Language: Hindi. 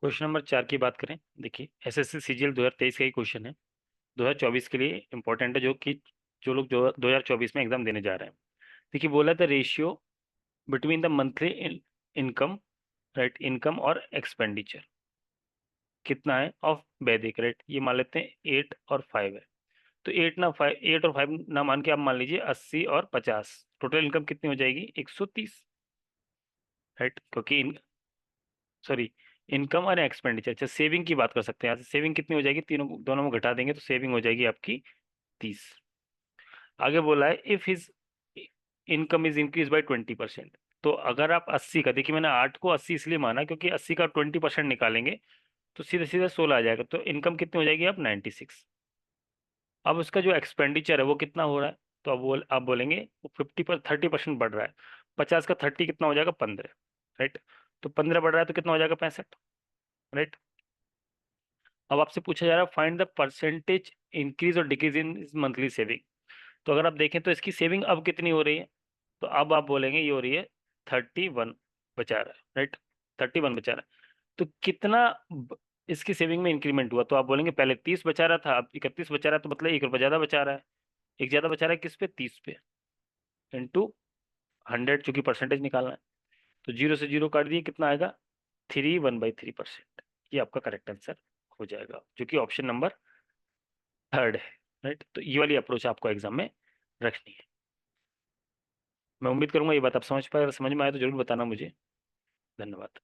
क्वेश्चन नंबर 4 की बात करें। देखिए, एसएससी सीजीएल 2023 का ही क्वेश्चन है। 2024 के लिए इंपॉर्टेंट है, जो लोग जो 2024 में एग्जाम देने जा रहे हैं। देखिए, बोला था ratio between the monthly income, right, income और एक्सपेंडिचर कितना है ऑफ वैदिक, राइट। ये मान लेते हैं 8 और 5 है। तो 8 और 5 ना मान के आप मान लीजिए 80 और 50, टोटल इनकम कितनी हो जाएगी? 130, राइट। क्योंकि सॉरी, इनकम और एक्सपेंडिचर। अच्छा, सेविंग की बात कर सकते हैं। यहाँ से सेविंग कितनी हो जाएगी? दोनों में घटा देंगे तो सेविंग हो जाएगी आपकी 30। आगे बोला है if his income is increase by 20%। तो अगर आप 80 का, देखिए मैंने 8 को 80 इसलिए माना क्योंकि 80 का 20% निकालेंगे तो सीधे सीधे 16 आ जाएगा। तो इनकम कितनी हो जाएगी? आप 96। अब उसका जो एक्सपेंडिचर है वो कितना हो रहा है? तो आप बोलेंगे वो 30% बढ़ रहा है। 50 का 30 कितना हो जाएगा? 15, राइट। तो 15 बढ़ रहा है तो कितना हो जाएगा? 65, राइट। अब आपसे पूछा जा रहा है फाइंड द परसेंटेज इंक्रीज और डिक्रीज इन मंथली सेविंग। तो अगर आप देखें तो इसकी सेविंग अब कितनी हो रही है? तो अब आप बोलेंगे ये हो रही है 31 बचा रहा है, राइट। 31 बचा रहा है। तो कितना इसकी सेविंग में इंक्रीमेंट हुआ? तो आप बोलेंगे पहले 30 बचा रहा था, अब 31 बचा रहा है, तो मतलब 1 रुपया ज्यादा बचा रहा है। एक ज्यादा बचा रहा है किस पे? 30 पे, इंटू 100, चूंकि परसेंटेज निकालना है। तो 0 से 0 काट दिए, कितना आएगा? 1/3%। ये आपका करेक्ट आंसर हो जाएगा, जो कि ऑप्शन नंबर थर्ड है, राइट। तो ये वाली अप्रोच आपको एग्जाम में रखनी है। मैं उम्मीद करूंगा ये बात आप समझ पाए। अगर समझ में आए तो जरूर बताना मुझे। धन्यवाद।